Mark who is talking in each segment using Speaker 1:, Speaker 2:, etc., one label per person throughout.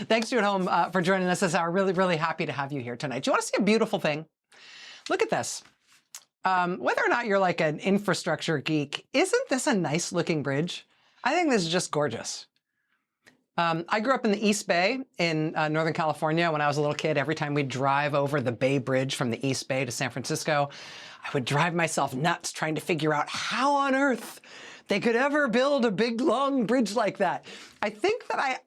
Speaker 1: Thanks to you at home for joining us this hour. Really, really happy to have you here tonight. Do you want to see a beautiful thing? Look at this. Whether or not you're like an infrastructure geek, isn't this a nice looking bridge? I think this is just gorgeous. I grew up in the East Bay in Northern California. When I was a little kid, every time we'd drive over the Bay Bridge from the East Bay to San Francisco, I would drive myself nuts trying to figure out how on earth they could ever build a big, long bridge like that. I think I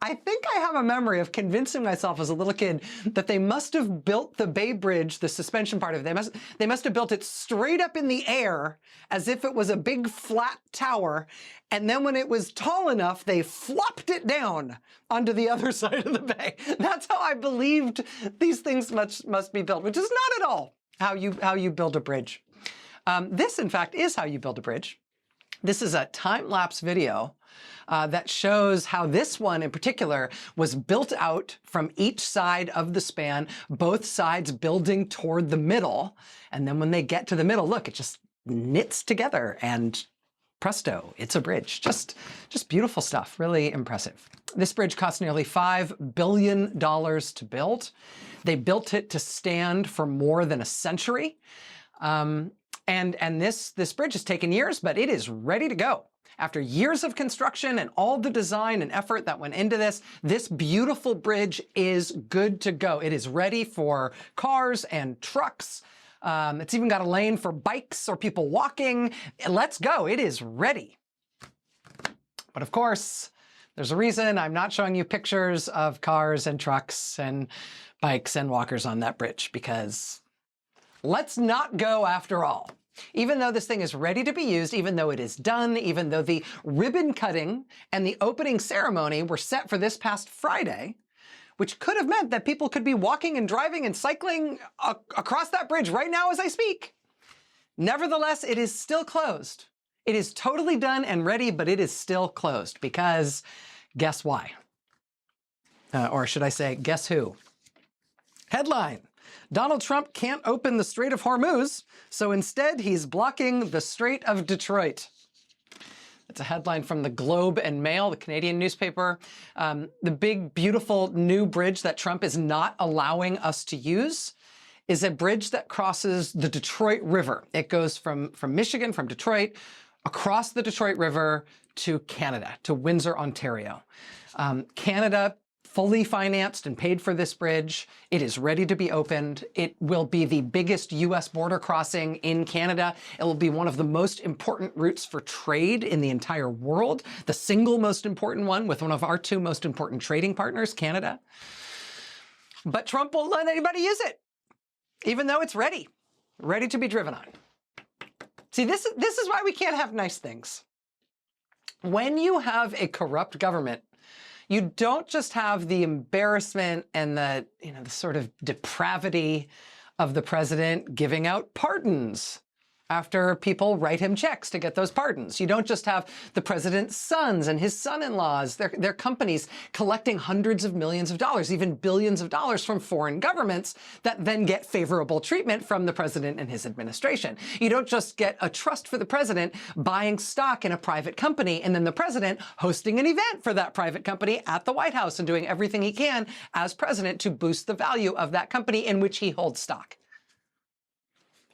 Speaker 1: have a memory of convincing myself as a little kid that they must have built the Bay Bridge, the suspension part of it, they must have built it straight up in the air as if it was a big flat tower. And then when it was tall enough, they flopped it down onto the other side of the bay. That's how I believed these things must be built, which is not at all how you build a bridge. This, in fact, is how you build a bridge. This is a time-lapse video that shows how this one in particular was built out from each side of the span, both sides building toward the middle. And then when they get to the middle, look, it just knits together and presto, it's a bridge. Just beautiful stuff, really impressive. This bridge cost nearly $5 billion to build. They built it to stand for more than a century. And this bridge has taken years, but it is ready to go. After years of construction and all the design and effort that went into this beautiful bridge is good to go. It is ready for cars and trucks. It's even got a lane for bikes or people walking. Let's go. It is ready. But of course, there's a reason I'm not showing you pictures of cars and trucks and bikes and walkers on that bridge, because let's not go after all. Even though this thing is ready to be used, even though it is done, even though the ribbon cutting and the opening ceremony were set for this past Friday, which could have meant that people could be walking and driving and cycling across that bridge right now as I speak. Nevertheless, it is still closed. It is totally done and ready, but it is still closed because guess why? Or should I say, guess who? Headline: Donald Trump can't open the Strait of Hormuz, so instead he's blocking the Strait of Detroit. It's a headline from the Globe and Mail, the Canadian newspaper. The big, beautiful new bridge that Trump is not allowing us to use is a bridge that crosses the Detroit River. It goes from Michigan, from Detroit, across the Detroit River to Canada, to Windsor, Ontario. Canada fully financed and paid for this bridge. It is ready to be opened. It will be the biggest US border crossing in Canada. It will be one of the most important routes for trade in the entire world, the single most important one with one of our two most important trading partners, Canada. But Trump won't let anybody use it, even though it's ready to be driven on. See, this is why we can't have nice things. When you have a corrupt government, you don't just have the embarrassment and the sort of depravity of the president giving out pardons after people write him checks to get those pardons. You don't just have the president's sons and his son-in-laws, their companies collecting hundreds of millions of dollars, even billions of dollars from foreign governments that then get favorable treatment from the president and his administration. You don't just get a trust for the president buying stock in a private company and then the president hosting an event for that private company at the White House and doing everything he can as president to boost the value of that company in which he holds stock.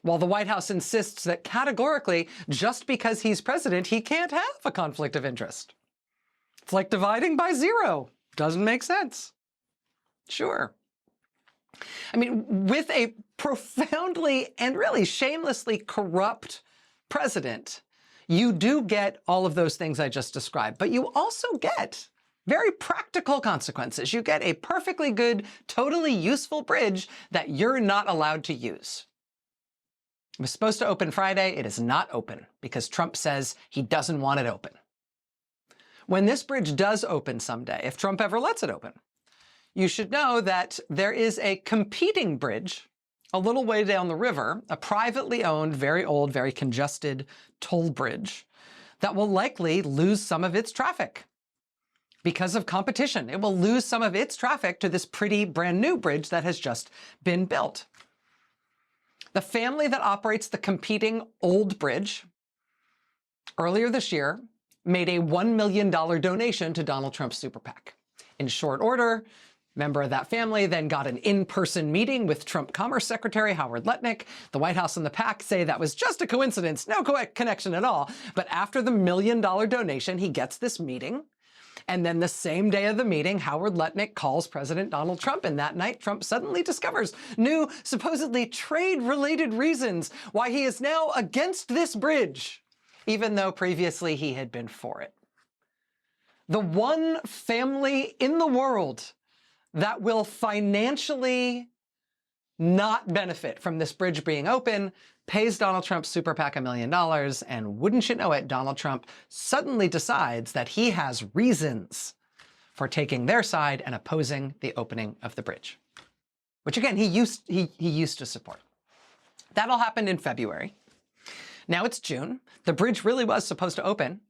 Speaker 1: While the White House insists that categorically, just because he's president, he can't have a conflict of interest. It's like dividing by zero. Doesn't make sense. Sure. I mean, with a profoundly and really shamelessly corrupt president, you do get all of those things I just described, but you also get very practical consequences. You get a perfectly good, totally useful bridge that you're not allowed to use. It was supposed to open Friday. It is not open because Trump says he doesn't want it open. When this bridge does open someday, if Trump ever lets it open, you should know that there is a competing bridge a little way down the river, a privately owned, very old, very congested toll bridge that will likely lose some of its traffic because of competition. It will lose some of its traffic to this pretty brand new bridge that has just been built. The family that operates the competing old bridge earlier this year made a $1 million donation to Donald Trump's super PAC. In short order, Member of that family then got an in-person meeting with Trump Commerce Secretary Howard Lutnick. The White House and the PAC say that was just a coincidence, no connection at all. But after the $1 million donation, he gets this meeting. And then the same day of the meeting, Howard Lutnick calls President Donald Trump, and that night Trump suddenly discovers new, supposedly trade-related reasons why he is now against this bridge, even though previously he had been for it. The one family in the world that will financially not benefit from this bridge being open pays Donald Trump's super PAC $1 million, and wouldn't you know it, Donald Trump suddenly decides that he has reasons for taking their side and opposing the opening of the bridge, which again, he used to support. That all happened in February. Now it's June. The bridge really was supposed to open.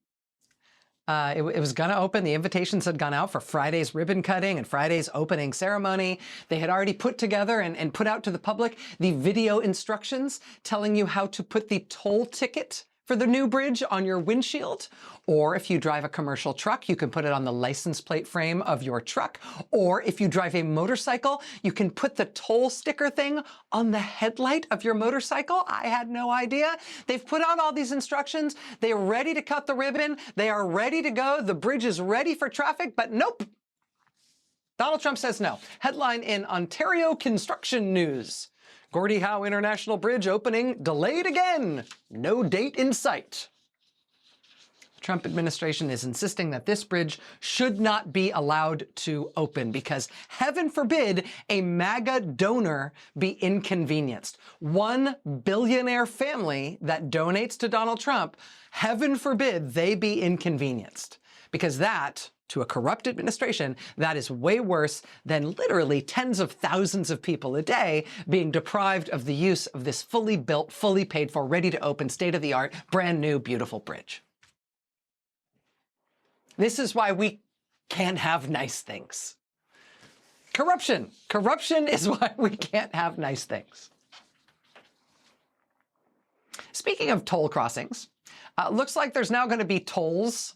Speaker 1: It was going to open. The invitations had gone out for Friday's ribbon cutting and Friday's opening ceremony. They had already put together and put out to the public the video instructions telling you how to put the toll ticket for the new bridge on your windshield. Or if you drive a commercial truck, you can put it on the license plate frame of your truck. Or if you drive a motorcycle, you can put the toll sticker thing on the headlight of your motorcycle. I had no idea. They've put out all these instructions. They're ready to cut the ribbon. They are ready to go. The bridge is ready for traffic, but nope. Donald Trump says no. Headline in Ontario Construction News. Gordie Howe International Bridge opening delayed again. No date in sight. The Trump administration is insisting that this bridge should not be allowed to open because, heaven forbid, a MAGA donor be inconvenienced. One billionaire family that donates to Donald Trump, heaven forbid they be inconvenienced. Because that, to a corrupt administration, that is way worse than literally tens of thousands of people a day being deprived of the use of this fully built, fully paid for, ready to open, state-of-the-art, brand new, beautiful bridge. This is why we can't have nice things. Corruption. Corruption is why we can't have nice things. Speaking of toll crossings, looks like there's now going to be tolls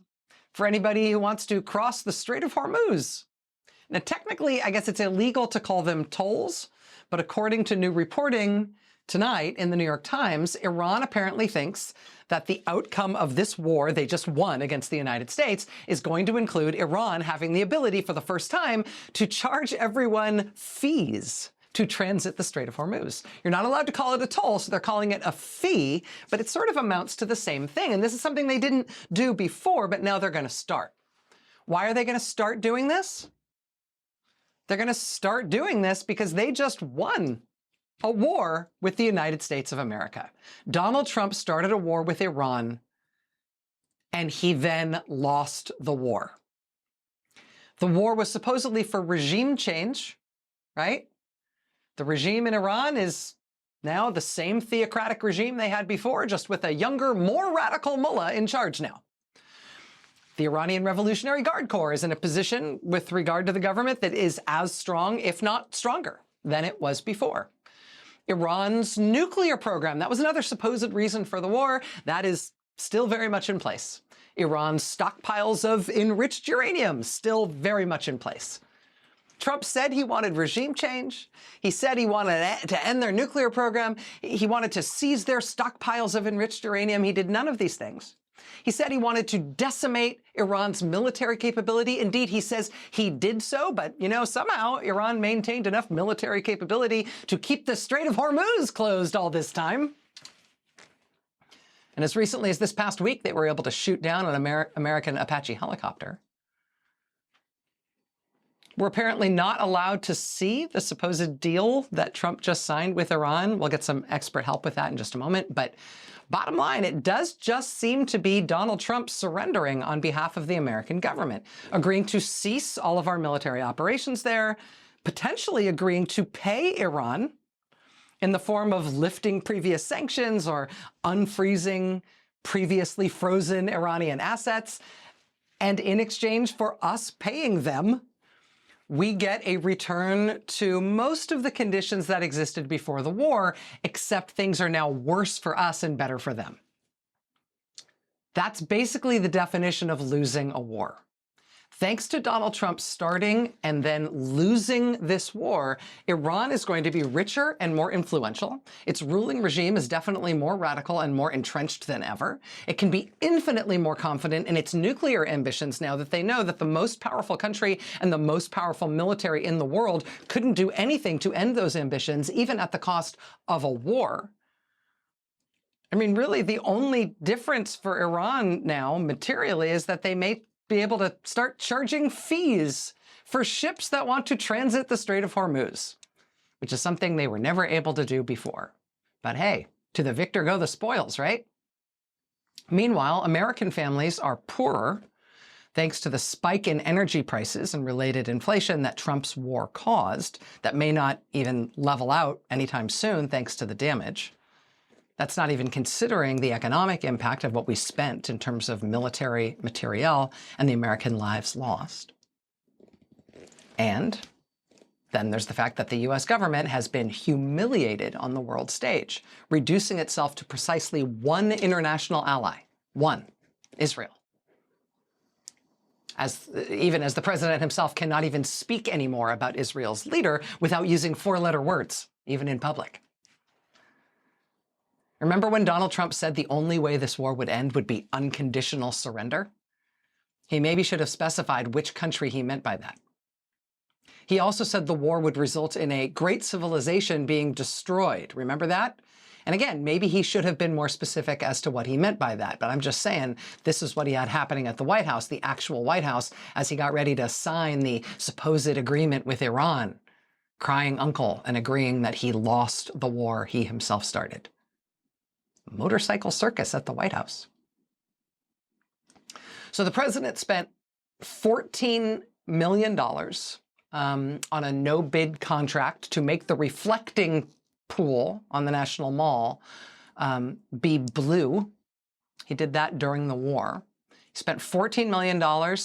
Speaker 1: for anybody who wants to cross the Strait of Hormuz. Now, technically, I guess it's illegal to call them tolls, but according to new reporting tonight in the New York Times, Iran apparently thinks that the outcome of this war they just won against the United States is going to include Iran having the ability for the first time to charge everyone fees to transit the Strait of Hormuz. You're not allowed to call it a toll, so they're calling it a fee, but it sort of amounts to the same thing. And this is something they didn't do before, but now they're going to start. Why are they going to start doing this? They're going to start doing this because they just won a war with the United States of America. Donald Trump started a war with Iran, and he then lost the war. The war was supposedly for regime change, right? The regime in Iran is now the same theocratic regime they had before, just with a younger, more radical mullah in charge now. The Iranian Revolutionary Guard Corps is in a position with regard to the government that is as strong, if not stronger, than it was before. Iran's nuclear program, that was another supposed reason for the war, that is still very much in place. Iran's stockpiles of enriched uranium, still very much in place. Trump said he wanted regime change. He said he wanted to end their nuclear program. He wanted to seize their stockpiles of enriched uranium. He did none of these things. He said he wanted to decimate Iran's military capability. Indeed, he says he did so, but, you know, somehow Iran maintained enough military capability to keep the Strait of Hormuz closed all this time. And as recently as this past week, they were able to shoot down an American Apache helicopter. We're apparently not allowed to see the supposed deal that Trump just signed with Iran. We'll get some expert help with that in just a moment. But bottom line, it does just seem to be Donald Trump surrendering on behalf of the American government, agreeing to cease all of our military operations there, potentially agreeing to pay Iran in the form of lifting previous sanctions or unfreezing previously frozen Iranian assets. And in exchange for us paying them, we get a return to most of the conditions that existed before the war, except things are now worse for us and better for them. That's basically the definition of losing a war. Thanks to Donald Trump starting and then losing this war, Iran is going to be richer and more influential. Its ruling regime is definitely more radical and more entrenched than ever. It can be infinitely more confident in its nuclear ambitions now that they know that the most powerful country and the most powerful military in the world couldn't do anything to end those ambitions, even at the cost of a war. I mean, really, the only difference for Iran now, materially, is that they may be able to start charging fees for ships that want to transit the Strait of Hormuz, which is something they were never able to do before. But hey, to the victor go the spoils, right? Meanwhile, American families are poorer thanks to the spike in energy prices and related inflation that Trump's war caused, that may not even level out anytime soon thanks to the damage. That's not even considering the economic impact of what we spent in terms of military materiel and the American lives lost. And then there's the fact that the US government has been humiliated on the world stage, reducing itself to precisely one international ally, one, Israel. Even as the president himself cannot even speak anymore about Israel's leader without using four-letter words, even in public. Remember when Donald Trump said the only way this war would end would be unconditional surrender? He maybe should have specified which country he meant by that. He also said the war would result in a great civilization being destroyed. Remember that? And again, maybe he should have been more specific as to what he meant by that. But I'm just saying, this is what he had happening at the White House, the actual White House, as he got ready to sign the supposed agreement with Iran, crying uncle and agreeing that he lost the war he himself started. Motorcycle circus at the White House. So the president spent $14 million on a no-bid contract to make the reflecting pool on the National Mall be blue. He did that during the war. He spent $14 million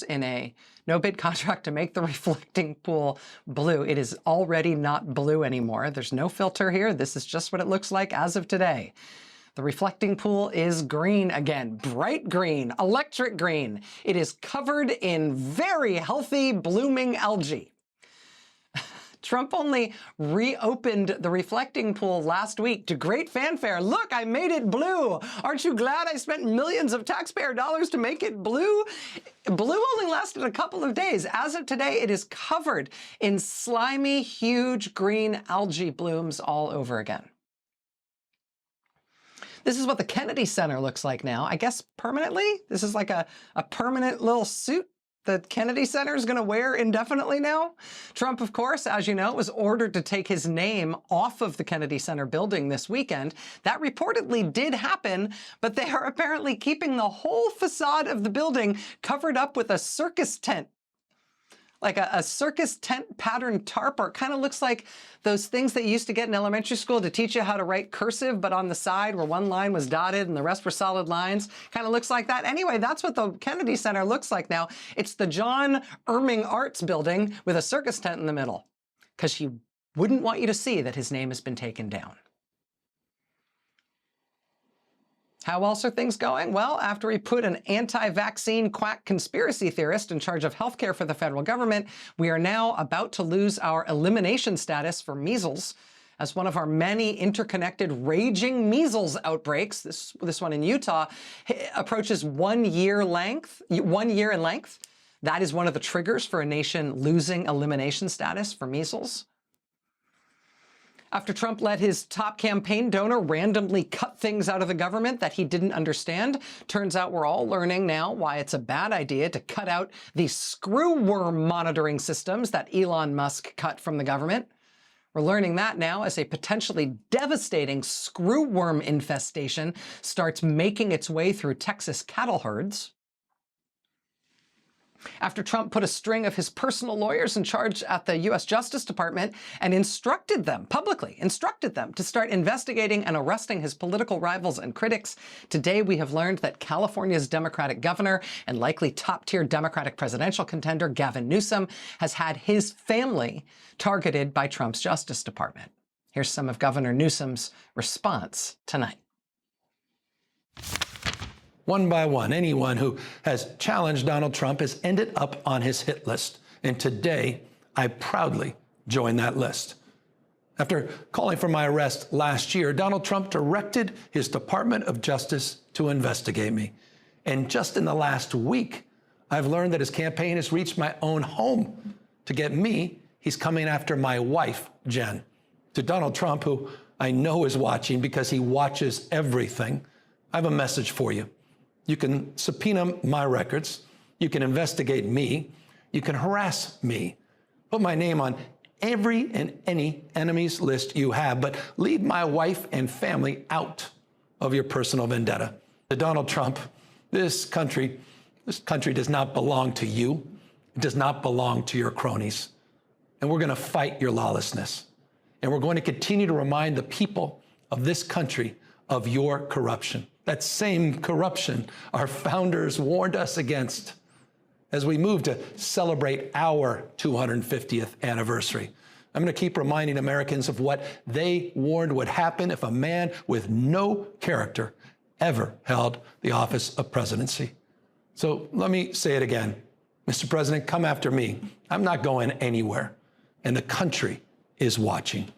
Speaker 1: in a no-bid contract to make the reflecting pool blue. It is already not blue anymore. There's no filter here. This is just what it looks like as of today. The reflecting pool is green again, bright green, electric green. It is covered in very healthy, blooming algae. Trump only reopened the reflecting pool last week to great fanfare. Look, I made it blue. Aren't you glad I spent millions of taxpayer dollars to make it blue? Blue only lasted a couple of days. As of today, it is covered in slimy, huge green algae blooms all over again. This is what the Kennedy Center looks like now. I guess permanently? This is like a permanent little suit the Kennedy Center is going to wear indefinitely now. Trump, of course, as you know, was ordered to take his name off of the Kennedy Center building this weekend. That reportedly did happen, but they are apparently keeping the whole facade of the building covered up with a circus tent. Like a circus tent pattern tarp, or it kind of looks like those things that you used to get in elementary school to teach you how to write cursive, but on the side where one line was dotted and the rest were solid lines. Kind of looks like that. Anyway, that's what the Kennedy Center looks like now. It's the John Irving Arts Building with a circus tent in the middle, because he wouldn't want you to see that his name has been taken down. How else are things going? Well, after we put an anti-vaccine quack conspiracy theorist in charge of healthcare for the federal government, we are now about to lose our elimination status for measles, as one of our many interconnected raging measles outbreaks, this one in Utah, approaches 1 year in length. That is one of the triggers for a nation losing elimination status for measles. After Trump let his top campaign donor randomly cut things out of the government that he didn't understand, turns out we're all learning now why it's a bad idea to cut out the screwworm monitoring systems that Elon Musk cut from the government. We're learning that now as a potentially devastating screwworm infestation starts making its way through Texas cattle herds. After Trump put a string of his personal lawyers in charge at the U.S. Justice Department and publicly instructed them to start investigating and arresting his political rivals and critics, today we have learned that California's Democratic governor and likely top-tier Democratic presidential contender Gavin Newsom has had his family targeted by Trump's Justice Department. Here's some of Governor Newsom's response tonight.
Speaker 2: One by one, anyone who has challenged Donald Trump has ended up on his hit list. And today, I proudly join that list. After calling for my arrest last year, Donald Trump directed his Department of Justice to investigate me. And just in the last week, I've learned that his campaign has reached my own home. To get me, he's coming after my wife, Jen. To Donald Trump, who I know is watching because he watches everything, I have a message for you. You can subpoena my records. You can investigate me. You can harass me. Put my name on every and any enemies list you have, but leave my wife and family out of your personal vendetta. To Donald Trump, this country does not belong to you. It does not belong to your cronies. And we're going to fight your lawlessness. And we're going to continue to remind the people of this country of your corruption. That same corruption our founders warned us against as we move to celebrate our 250th anniversary. I'm going to keep reminding Americans of what they warned would happen if a man with no character ever held the office of presidency. So let me say it again. Mr. President, come after me. I'm not going anywhere. And the country is watching.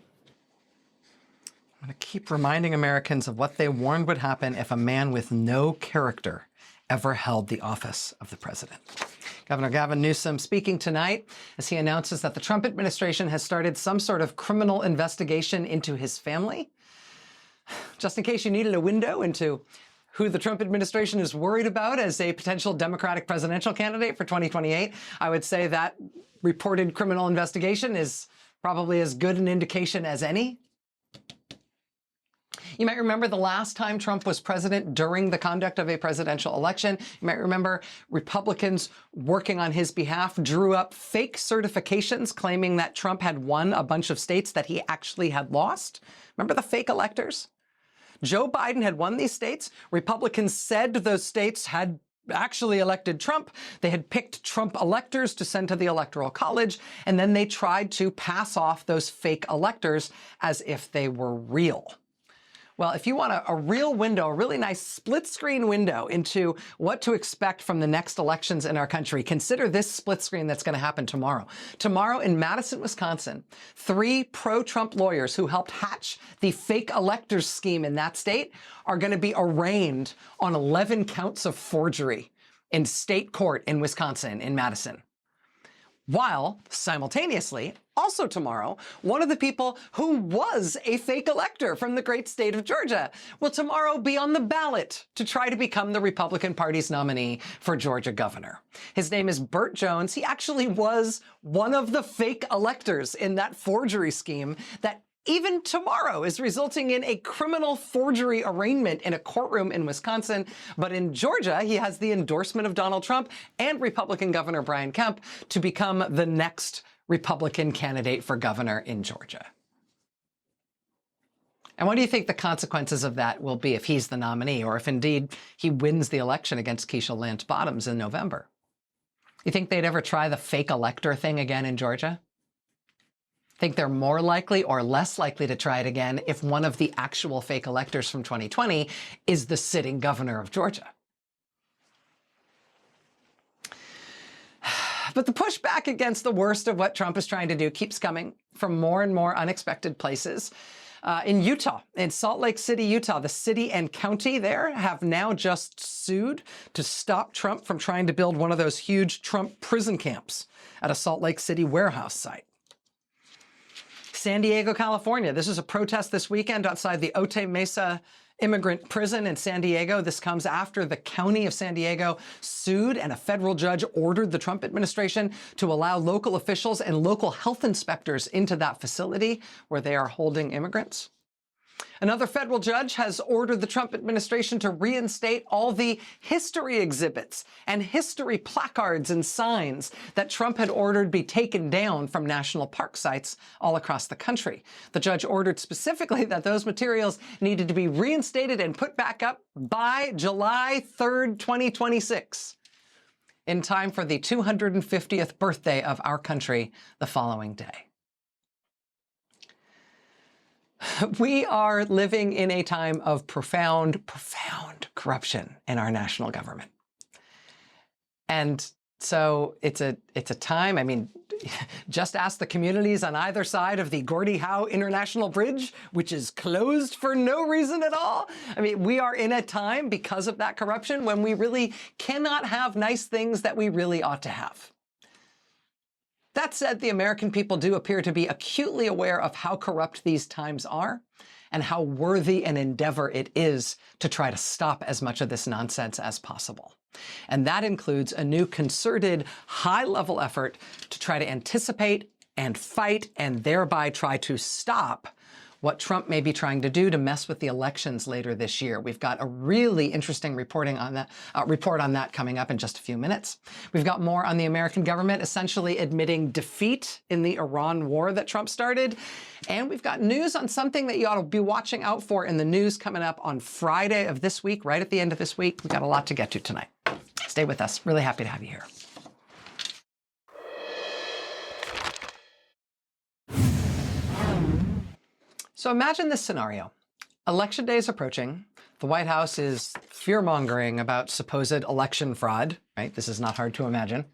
Speaker 1: I'm going to keep reminding Americans of what they warned would happen if a man with no character ever held the office of the president. Governor Gavin Newsom speaking tonight as he announces that the Trump administration has started some sort of criminal investigation into his family. Just in case you needed a window into who the Trump administration is worried about as a potential Democratic presidential candidate for 2028, I would say that reported criminal investigation is probably as good an indication as any. You might remember the last time Trump was president during the conduct of a presidential election. You might remember Republicans working on his behalf drew up fake certifications claiming that Trump had won a bunch of states that he actually had lost. Remember the fake electors? Joe Biden had won these states. Republicans said those states had actually elected Trump. They had picked Trump electors to send to the Electoral College, and then they tried to pass off those fake electors as if they were real. Well, if you want a real window, a really nice split-screen window into what to expect from the next elections in our country, consider this split screen that's going to happen tomorrow. Tomorrow in Madison, Wisconsin, 3 pro-Trump lawyers who helped hatch the fake electors scheme in that state are going to be arraigned on 11 counts of forgery in state court in Wisconsin, in Madison. While simultaneously, also tomorrow, one of the people who was a fake elector from the great state of Georgia will tomorrow be on the ballot to try to become the Republican Party's nominee for Georgia governor. His name is Burt Jones. He actually was one of the fake electors in that forgery scheme that even tomorrow is resulting in a criminal forgery arraignment in a courtroom in Wisconsin. But in Georgia, he has the endorsement of Donald Trump and Republican Governor Brian Kemp to become the next Republican candidate for governor in Georgia. And what do you think the consequences of that will be if he's the nominee, or if indeed he wins the election against Keisha Lance Bottoms in November? You think they'd ever try the fake elector thing again in Georgia? Think they're more likely or less likely to try it again if one of the actual fake electors from 2020 is the sitting governor of Georgia? But the pushback against the worst of what Trump is trying to do keeps coming from more and more unexpected places. In Utah, in Salt Lake City, Utah, the city and county there have now just sued to stop Trump from trying to build one of those huge Trump prison camps at a Salt Lake City warehouse site. San Diego, California. This is a protest this weekend outside the Otay Mesa immigrant prison in San Diego. This comes after the county of San Diego sued and a federal judge ordered the Trump administration to allow local officials and local health inspectors into that facility where they are holding immigrants. Another federal judge has ordered the Trump administration to reinstate all the history exhibits and history placards and signs that Trump had ordered be taken down from national park sites all across the country. The judge ordered specifically that those materials needed to be reinstated and put back up by July 3rd, 2026, in time for the 250th birthday of our country the following day. We are living in a time of profound, profound corruption in our national government. And so it's a time, I mean, just ask the communities on either side of the Gordie Howe International Bridge, which is closed for no reason at all. I mean, we are in a time because of that corruption when we really cannot have nice things that we really ought to have. That said, the American people do appear to be acutely aware of how corrupt these times are and how worthy an endeavor it is to try to stop as much of this nonsense as possible. And that includes a new concerted, high-level effort to try to anticipate and fight and thereby try to stop what Trump may be trying to do to mess with the elections later this year. We've got a really interesting report on that coming up in just a few minutes. We've got more on the American government essentially admitting defeat in the Iran war that Trump started. And we've got news on something that you ought to be watching out for in the news coming up on Friday of this week, right at the end of this week. We've got a lot to get to tonight. Stay with us. Really happy to have you here. So imagine this scenario. Election day is approaching. The White House is fear-mongering about supposed election fraud, right? This is not hard to imagine.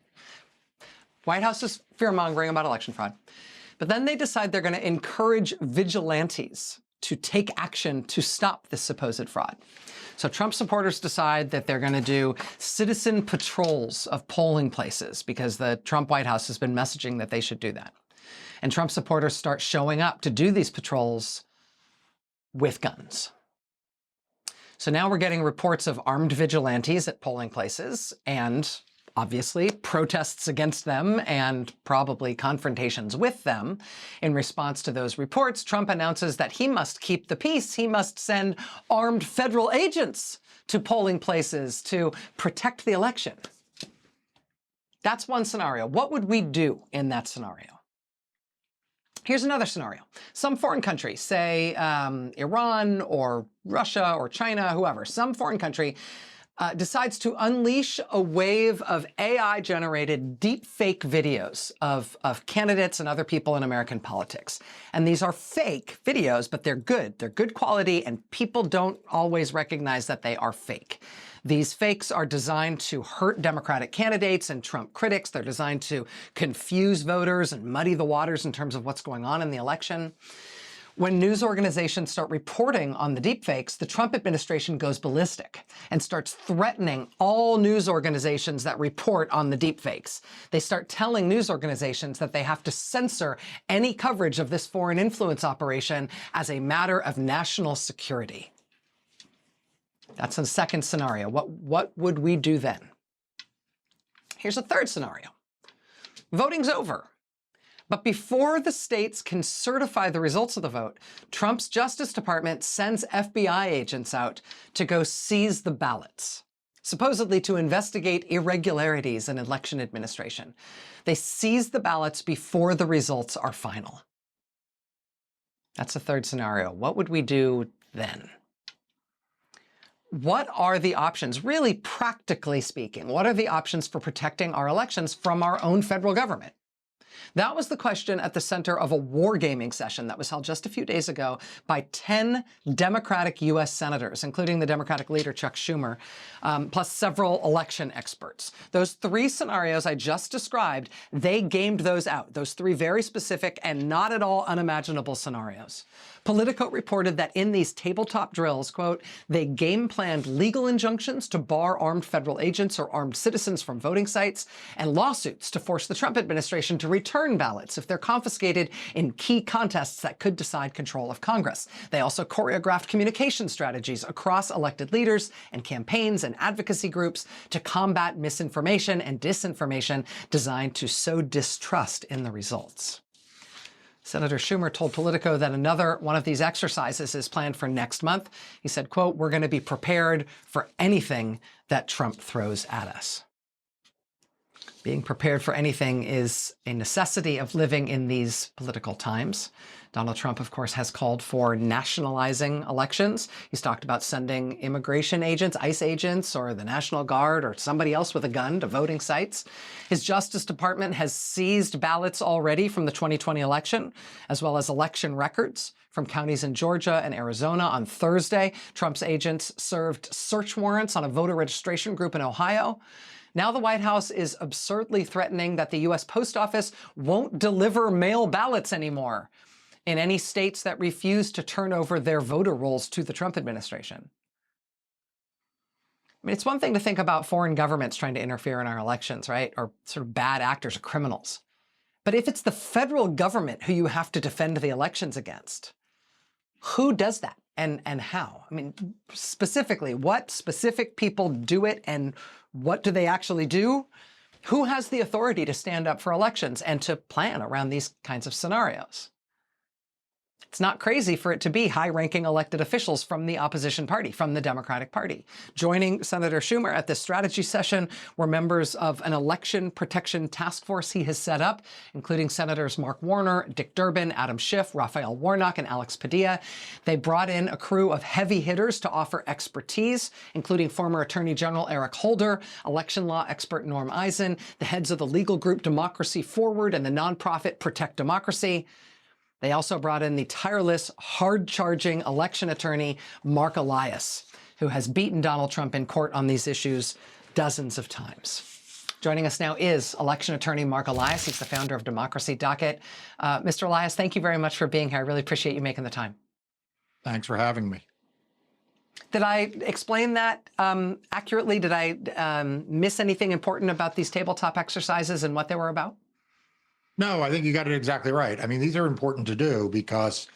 Speaker 1: White House is fear-mongering about election fraud. But then they decide they're going to encourage vigilantes to take action to stop this supposed fraud. So Trump supporters decide that they're going to do citizen patrols of polling places because the Trump White House has been messaging that they should do that. And Trump supporters start showing up to do these patrols with guns. So now we're getting reports of armed vigilantes at polling places and obviously protests against them and probably confrontations with them. In response to those reports, Trump announces that he must keep the peace. He must send armed federal agents to polling places to protect the election. That's one scenario. What would we do in that scenario? Here's another scenario. Some foreign country, say Iran or Russia or China, whoever, some foreign country decides to unleash a wave of AI-generated deep-fake videos of candidates and other people in American politics. And these are fake videos, but they're good. They're good quality, and people don't always recognize that they are fake. These fakes are designed to hurt Democratic candidates and Trump critics. They're designed to confuse voters and muddy the waters in terms of what's going on in the election. When news organizations start reporting on the deepfakes, the Trump administration goes ballistic and starts threatening all news organizations that report on the deepfakes. They start telling news organizations that they have to censor any coverage of this foreign influence operation as a matter of national security. That's a second scenario. What would we do then? Here's a third scenario. Voting's over. But before the states can certify the results of the vote, Trump's Justice Department sends FBI agents out to go seize the ballots, supposedly to investigate irregularities in election administration. They seize the ballots before the results are final. That's the third scenario. What would we do then? What are the options, really practically speaking? What are the options for protecting our elections from our own federal government? That was the question at the center of a wargaming session that was held just a few days ago by 10 Democratic U.S. senators, including the Democratic leader Chuck Schumer, plus several election experts. Those three scenarios I just described, they gamed those out, those three very specific and not at all unimaginable scenarios. Politico reported that in these tabletop drills, quote, they game planned legal injunctions to bar armed federal agents or armed citizens from voting sites and lawsuits to force the Trump administration to return ballots if they're confiscated in key contests that could decide control of Congress. They also choreographed communication strategies across elected leaders and campaigns and advocacy groups to combat misinformation and disinformation designed to sow distrust in the results. Senator Schumer told Politico that another one of these exercises is planned for next month. He said, quote, "We're going to be prepared for anything that Trump throws at us." Being prepared for anything is a necessity of living in these political times. Donald Trump, of course, has called for nationalizing elections. He's talked about sending immigration agents, ICE agents, or the National Guard, or somebody else with a gun to voting sites. His Justice Department has seized ballots already from the 2020 election, as well as election records from counties in Georgia and Arizona. On Thursday, Trump's agents served search warrants on a voter registration group in Ohio. Now the White House is absurdly threatening that the U.S. Post Office won't deliver mail ballots anymore in any states that refuse to turn over their voter rolls to the Trump administration. I mean, it's one thing to think about foreign governments trying to interfere in our elections, right? Or sort of bad actors or criminals. But if it's the federal government who you have to defend the elections against, who does that and how? I mean, specifically, what specific people do it and what do they actually do? Who has the authority to stand up for elections and to plan around these kinds of scenarios? It's not crazy for it to be high-ranking elected officials from the opposition party, from the Democratic Party. Joining Senator Schumer at this strategy session were members of an election protection task force he has set up, including Senators Mark Warner, Dick Durbin, Adam Schiff, Raphael Warnock, and Alex Padilla. They brought in a crew of heavy hitters to offer expertise, including former Attorney General Eric Holder, election law expert Norm Eisen, the heads of the legal group Democracy Forward and the nonprofit Protect Democracy. They also brought in the tireless, hard-charging election attorney, Mark Elias, who has beaten Donald Trump in court on these issues dozens of times. Joining us now is election attorney Mark Elias. He's the founder of Democracy Docket. Mr. Elias, thank you very much for being here. I really appreciate you making the time.
Speaker 3: Thanks for having me.
Speaker 1: Did I explain that accurately? Did I miss anything important about these tabletop exercises and what they were about?
Speaker 3: No, I think you got it exactly right. I mean, these are important to do because,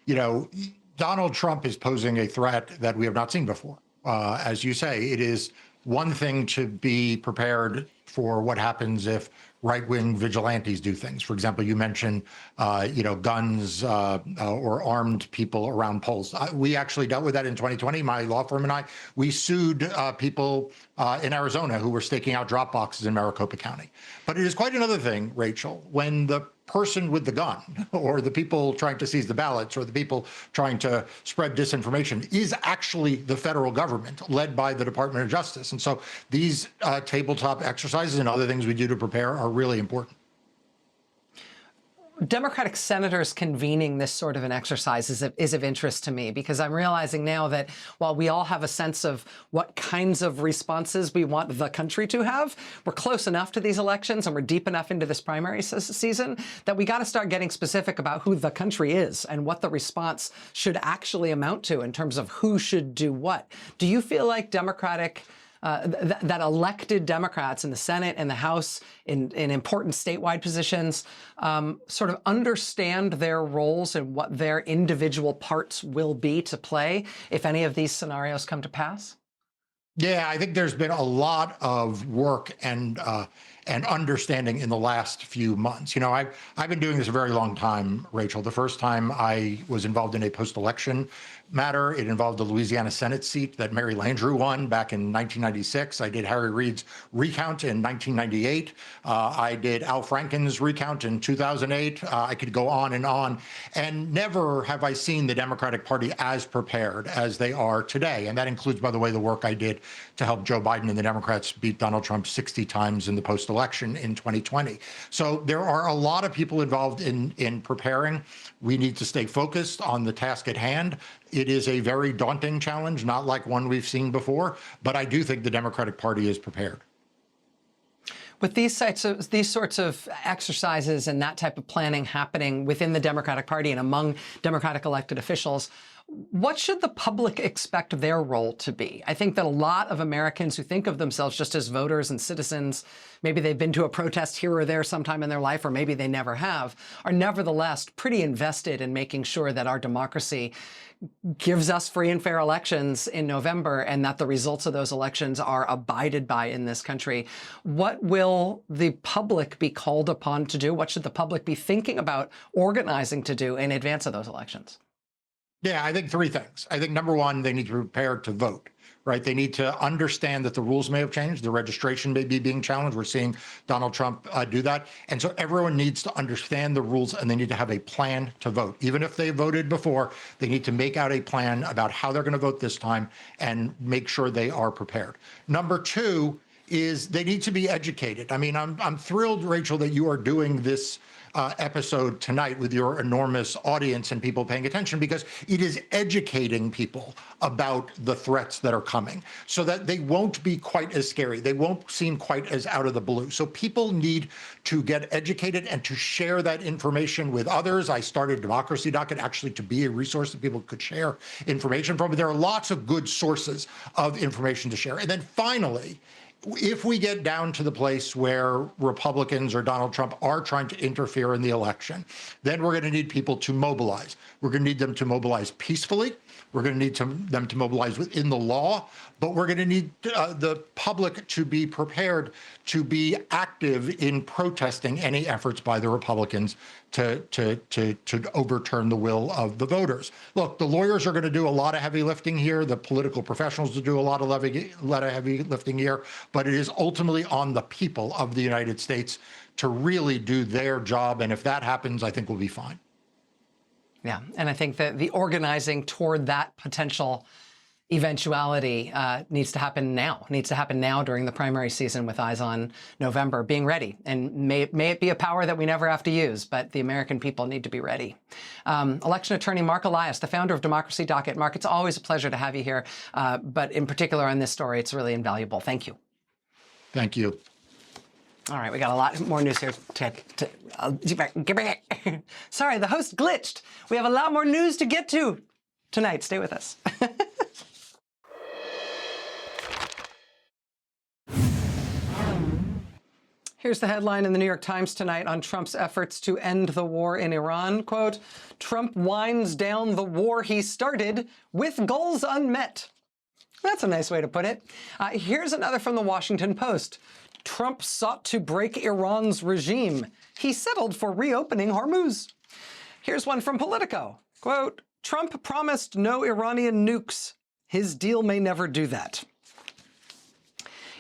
Speaker 3: you know, Donald Trump is posing a threat that we have not seen before. As you say, it is one thing to be prepared for what happens if right-wing vigilantes do things. For example, you mentioned, guns or armed people around polls. We actually dealt with that in 2020. My law firm and I, we sued people in Arizona who were staking out drop boxes in Maricopa County. But it is quite another thing, Rachel, when the person with the gun or the people trying to seize the ballots or the people trying to spread disinformation is actually the federal government led by the Department of Justice. And so these tabletop exercises and other things we do to prepare are really important.
Speaker 1: Democratic senators convening this sort of an exercise is of interest to me, because I'm realizing now that while we all have a sense of what kinds of responses we want the country to have, we're close enough to these elections and we're deep enough into this primary season that we got to start getting specific about who the country is and what the response should actually amount to in terms of who should do what. Do you feel like that elected Democrats in the Senate and the House in important statewide positions sort of understand their roles and what their individual parts will be to play if any of these scenarios come to pass?
Speaker 3: Yeah, I think there's been a lot of work and understanding in the last few months. You know, I've been doing this a very long time, Rachel. The first time I was involved in a post-election matter, it involved the Louisiana Senate seat that Mary Landrieu won back in 1996. I did Harry Reid's recount in 1998. I did Al Franken's recount in 2008. I could go on. And never have I seen the Democratic Party as prepared as they are today. And that includes, by the way, the work I did to help Joe Biden and the Democrats beat Donald Trump 60 times in the post-election in 2020. So there are a lot of people involved in preparing. We need to stay focused on the task at hand. It is a very daunting challenge, not like one we've seen before, but I do think the Democratic Party is prepared.
Speaker 1: With these sorts of exercises and that type of planning happening within the Democratic Party and among Democratic elected officials, what should the public expect their role to be? I think that a lot of Americans who think of themselves just as voters and citizens, maybe they've been to a protest here or there sometime in their life, or maybe they never have, are nevertheless pretty invested in making sure that our democracy gives us free and fair elections in November and that the results of those elections are abided by in this country. What will the public be called upon to do? What should the public be thinking about organizing to do in advance of those elections?
Speaker 3: Yeah, I think three things. I think number one, they need to be prepared to vote, right? They need to understand that the rules may have changed. The registration may be being challenged. We're seeing Donald Trump do that. And so everyone needs to understand the rules and they need to have a plan to vote. Even if they voted before, they need to make out a plan about how they're going to vote this time and make sure they are prepared. Number two is they need to be educated. I mean, I'm thrilled, Rachel, that you are doing this episode tonight with your enormous audience and people paying attention, because it is educating people about the threats that are coming so that they won't be quite as scary. They won't seem quite as out of the blue. So people need to get educated and to share that information with others. I started Democracy Docket actually to be a resource that people could share information from. But there are lots of good sources of information to share. And then finally, if we get down to the place where Republicans or Donald Trump are trying to interfere in the election, then we're going to need people to mobilize. We're going to need them to mobilize peacefully. We're going to need them to mobilize within the law, but we're going to need the public to be prepared to be active in protesting any efforts by the Republicans to overturn the will of the voters. Look, the lawyers are going to do a lot of heavy lifting here. The political professionals will do a lot of heavy lifting here, but it is ultimately on the people of the United States to really do their job. And if that happens, I think we'll be fine.
Speaker 1: Yeah, and I think that the organizing toward that potential eventuality needs to happen now during the primary season with eyes on November, being ready. And may it be a power that we never have to use, but the American people need to be ready. Election attorney Mark Elias, the founder of Democracy Docket. Mark, it's always a pleasure to have you here, but in particular on this story, it's really invaluable. Thank you.
Speaker 3: Thank you.
Speaker 1: All right, we got a lot more news here. Sorry, the host glitched. We have a lot more news to get to tonight. Stay with us. Here's the headline in the New York Times tonight on Trump's efforts to end the war in Iran. Quote, Trump winds down the war he started with goals unmet. That's a nice way to put it. Here's another from the Washington Post. Trump sought to break Iran's regime. He settled for reopening Hormuz. Here's one from Politico. Quote, Trump promised no Iranian nukes. His deal may never do that.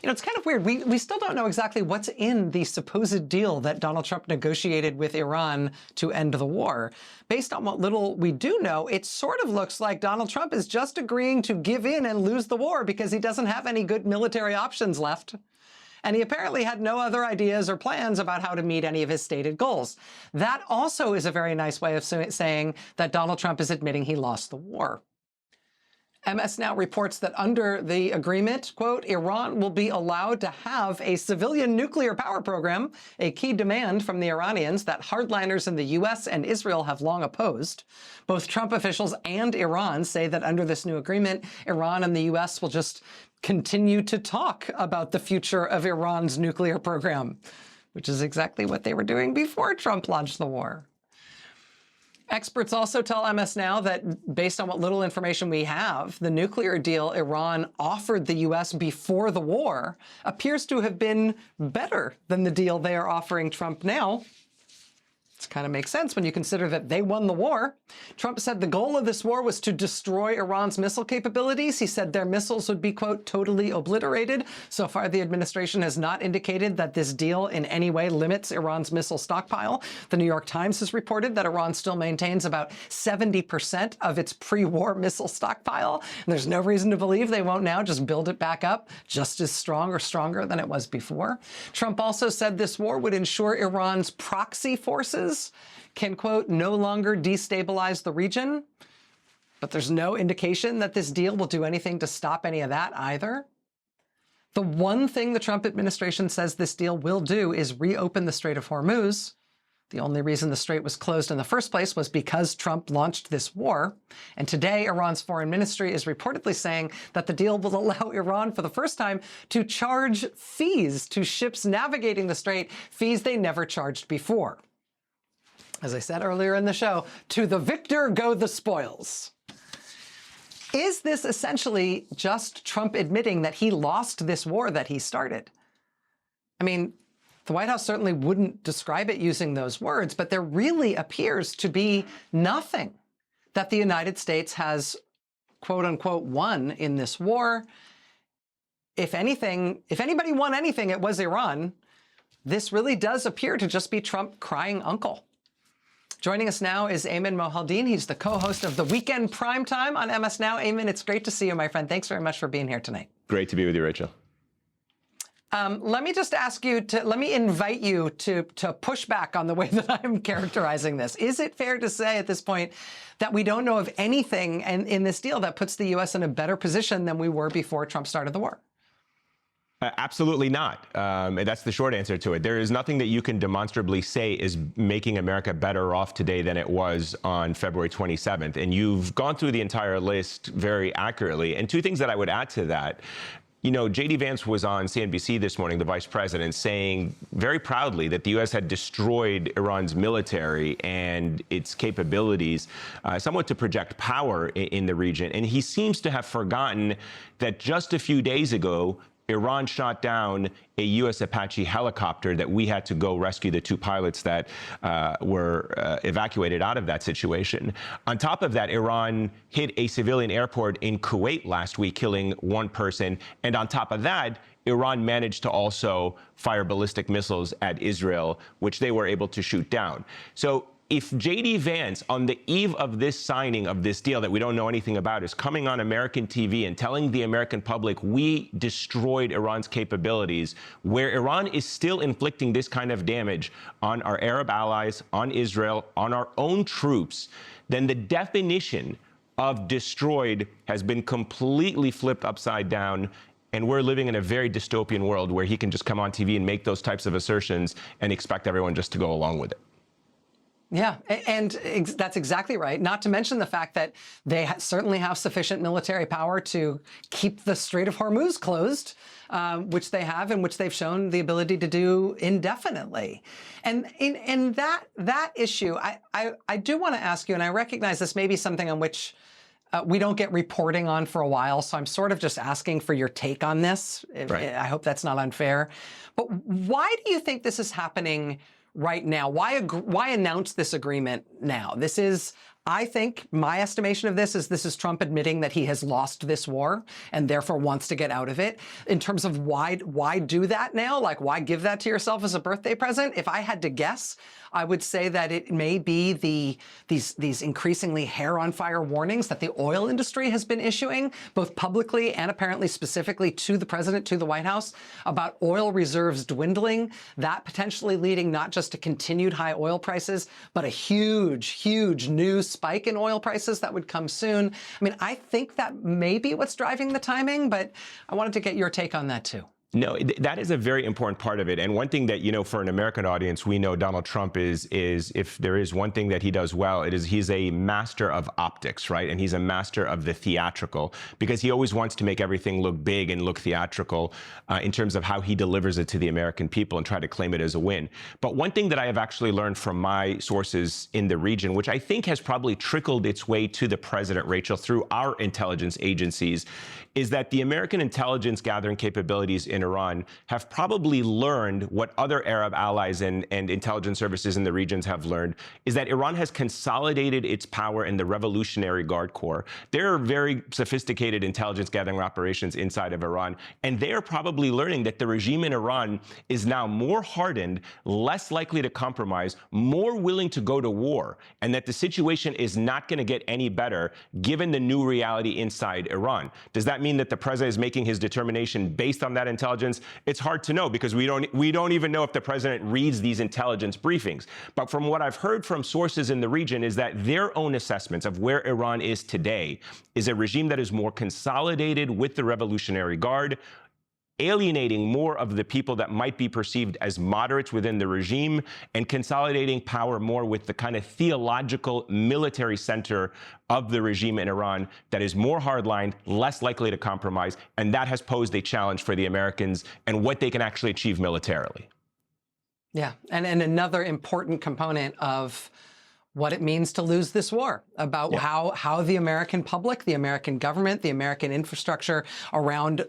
Speaker 1: You know, it's kind of weird. We still don't know exactly what's in the supposed deal that Donald Trump negotiated with Iran to end the war. Based on what little we do know, it sort of looks like Donald Trump is just agreeing to give in and lose the war because he doesn't have any good military options left. And he apparently had no other ideas or plans about how to meet any of his stated goals. That also is a very nice way of saying that Donald Trump is admitting he lost the war. MS Now reports that under the agreement, quote, Iran will be allowed to have a civilian nuclear power program, a key demand from the Iranians that hardliners in the U.S. and Israel have long opposed. Both Trump officials and Iran say that under this new agreement, Iran and the U.S. will just continue to talk about the future of Iran's nuclear program, which is exactly what they were doing before Trump launched the war. Experts also tell MS Now that based on what little information we have, the nuclear deal Iran offered the U.S. before the war appears to have been better than the deal they are offering Trump now. This kind of makes sense when you consider that they won the war. Trump said the goal of this war was to destroy Iran's missile capabilities. He said their missiles would be, quote, totally obliterated. So far, the administration has not indicated that this deal in any way limits Iran's missile stockpile. The New York Times has reported that Iran still maintains about 70% of its pre-war missile stockpile. And there's no reason to believe they won't now just build it back up just as strong or stronger than it was before. Trump also said this war would ensure Iran's proxy forces can, quote, no longer destabilize the region. But there's no indication that this deal will do anything to stop any of that either. The one thing the Trump administration says this deal will do is reopen the Strait of Hormuz. The only reason the strait was closed in the first place was because Trump launched this war. And today, Iran's foreign ministry is reportedly saying that the deal will allow Iran for the first time to charge fees to ships navigating the strait, fees they never charged before. As I said earlier in the show, to the victor go the spoils. Is this essentially just Trump admitting that he lost this war that he started? I mean, the White House certainly wouldn't describe it using those words, but there really appears to be nothing that the United States has, quote unquote, won in this war. If anything, if anybody won anything, it was Iran. This really does appear to just be Trump crying uncle. Joining us now is Ayman Mohaldin. He's the co-host of The Weekend Primetime on MS Now. Ayman, it's great to see you, my friend. Thanks very much for being here tonight.
Speaker 4: Great to be with you, Rachel.
Speaker 1: Let me just ask you to, let me invite you to push back on the way that I'm characterizing this. Is it fair to say at this point that we don't know of anything in this deal that puts the U.S. in a better position than we were before Trump started the war?
Speaker 4: Absolutely not. And that's the short answer to it. There is nothing that you can demonstrably say is making America better off today than it was on February 27th. And you've gone through the entire list very accurately. And two things that I would add to that. You know, J.D. Vance was on CNBC this morning, the vice president, saying very proudly that the U.S. had destroyed Iran's military and its capabilities, somewhat to project power in the region. And he seems to have forgotten that just a few days ago, Iran shot down a U.S. Apache helicopter that we had to go rescue the two pilots that were evacuated out of that situation. On top of that, Iran hit a civilian airport in Kuwait last week, killing one person. And on top of that, Iran managed to also fire ballistic missiles at Israel, which they were able to shoot down. So if J.D. Vance, on the eve of this signing of this deal that we don't know anything about, is coming on American TV and telling the American public we destroyed Iran's capabilities, where Iran is still inflicting this kind of damage on our Arab allies, on Israel, on our own troops, then the definition of destroyed has been completely flipped upside down. And we're living in a very dystopian world where he can just come on TV and make those types of assertions and expect everyone just to go along with it.
Speaker 1: Yeah, and that's exactly right. Not to mention the fact that they certainly have sufficient military power to keep the Strait of Hormuz closed, which they have and which they've shown the ability to do indefinitely. And in that issue, I do want to ask you, and I recognize this may be something on which we don't get reporting on for a while, so I'm sort of just asking for your take on this. Right. I hope that's not unfair. But why do you think this is happening right now? Why announce this agreement now? This is, I think, my estimation of this is Trump admitting that he has lost this war and therefore wants to get out of it. In terms of why do that now? Like, why give that to yourself as a birthday present? If I had to guess, I would say that it may be these increasingly hair on fire warnings that the oil industry has been issuing, both publicly and apparently specifically to the president, to the White House, about oil reserves dwindling, that potentially leading not just to continued high oil prices, but a huge, huge new spike in oil prices that would come soon. I mean, I think that may be what's driving the timing, but I wanted to get your take on that too.
Speaker 4: No, that is a very important part of it. And one thing that, you know, for an American audience, we know Donald Trump is if there is one thing that he does well, it is he's a master of optics, right? And he's a master of the theatrical, because he always wants to make everything look big and look theatrical in terms of how he delivers it to the American people and try to claim it as a win. But one thing that I have actually learned from my sources in the region, which I think has probably trickled its way to the president, Rachel, through our intelligence agencies, is that the American intelligence gathering capabilities in Iran have probably learned what other Arab allies and intelligence services in the regions have learned, is that Iran has consolidated its power in the Revolutionary Guard Corps. There are very sophisticated intelligence gathering operations inside of Iran, and they are probably learning that the regime in Iran is now more hardened, less likely to compromise, more willing to go to war, and that the situation is not going to get any better given the new reality inside Iran. Does that mean that the president is making his determination based on that intelligence? It's hard to know, because we don't even know if the president reads these intelligence briefings. But from what I've heard from sources in the region is that their own assessments of where Iran is today is a regime that is more consolidated with the Revolutionary Guard, alienating more of the people that might be perceived as moderates within the regime, and consolidating power more with the kind of theological military center of the regime in Iran that is more hardline, less likely to compromise, and that has posed a challenge for the Americans and what they can actually achieve militarily.
Speaker 1: Yeah, and another important component of what it means to lose this war, about how the American public, the American government, the American infrastructure around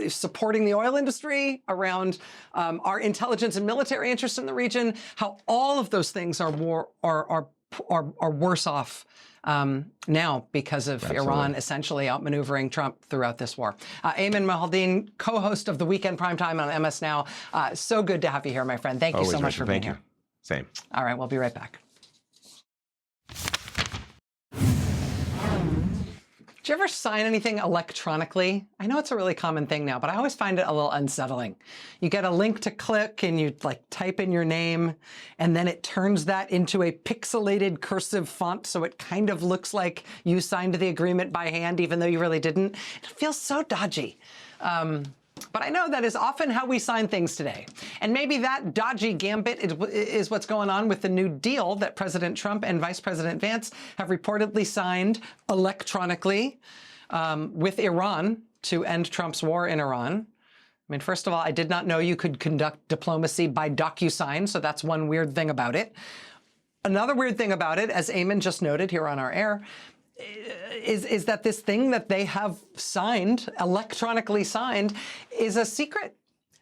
Speaker 1: supporting the oil industry, around our intelligence and military interests in the region, how all of those things are are worse off now because of Iran essentially outmaneuvering Trump throughout this war. Ayman Mohyeldin, co-host of the Weekend Primetime on MS Now. So good to have you here, my friend. Thank you so much for being here.
Speaker 4: Same.
Speaker 1: All right, we'll be right back. Do you ever sign anything electronically? I know it's a really common thing now, but I always find it a little unsettling. You get a link to click and you type in your name, and then it turns that into a pixelated cursive font, so it kind of looks like you signed the agreement by hand, even though you really didn't. It feels so dodgy. But I know that is often how we sign things today. And maybe that dodgy gambit is what's going on with the new deal that President Trump and Vice President Vance have reportedly signed electronically with Iran to end Trump's war in Iran. I mean, first of all, I did not know you could conduct diplomacy by DocuSign, so that's one weird thing about it. Another weird thing about it, as Ayman just noted here on our air, is that this thing that they have signed, electronically signed, is a secret.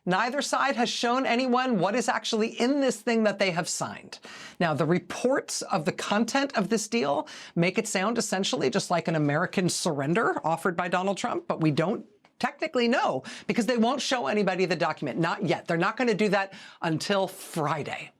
Speaker 1: Neither side has shown anyone what is actually in this thing that they have signed. Now, the reports of the content of this deal make it sound essentially just like an American surrender offered by Donald Trump, but we don't technically know because they won't show anybody the document. Not yet. They're not going to do that until Friday.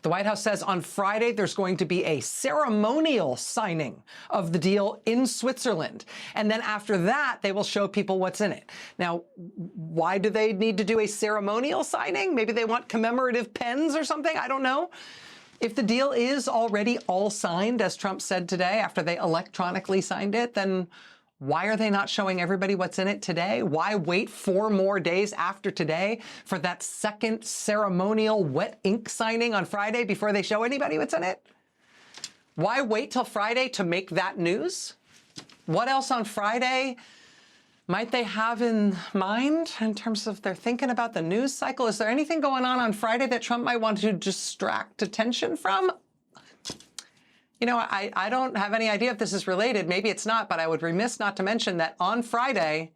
Speaker 1: The White House says on Friday there's going to be a ceremonial signing of the deal in Switzerland. And then after that, they will show people what's in it. Now, why do they need to do a ceremonial signing? Maybe they want commemorative pens or something? I don't know. If the deal is already all signed, as Trump said today, after they electronically signed it, then why are they not showing everybody what's in it today? Why wait 4 more days after today for that second ceremonial wet ink signing on Friday before they show anybody what's in it? Why wait till Friday to make that news? What else on Friday might they have in mind in terms of they're thinking about the news cycle? Is there anything going on Friday that Trump might want to distract attention from? You know, I don't have any idea if this is related. Maybe it's not, but I would remiss not to mention that on Friday,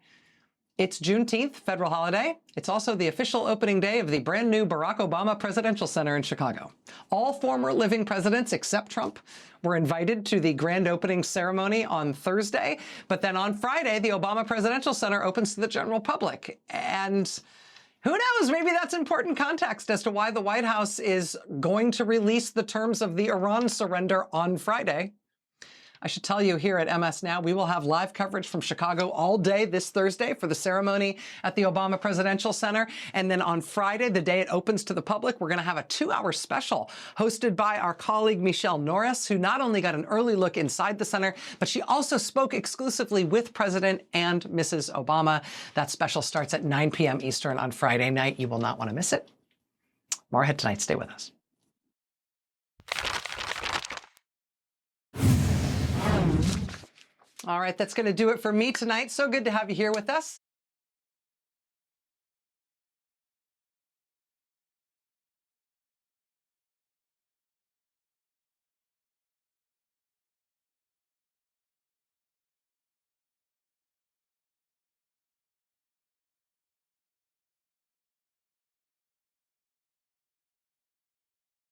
Speaker 1: it's Juneteenth, federal holiday. It's also the official opening day of the brand new Barack Obama Presidential Center in Chicago. All former living presidents, except Trump, were invited to the grand opening ceremony on Thursday. But then on Friday, the Obama Presidential Center opens to the general public. And who knows? Maybe that's important context as to why the White House is going to release the terms of the Iran surrender on Friday. I should tell you here at MS Now, we will have live coverage from Chicago all day this Thursday for the ceremony at the Obama Presidential Center. And then on Friday, the day it opens to the public, we're going to have a 2-hour special hosted by our colleague Michelle Norris, who not only got an early look inside the center, but she also spoke exclusively with President and Mrs. Obama. That special starts at 9 p.m. Eastern on Friday night. You will not want to miss it. More ahead tonight. Stay with us. All right, that's going to do it for me tonight. So good to have you here with us.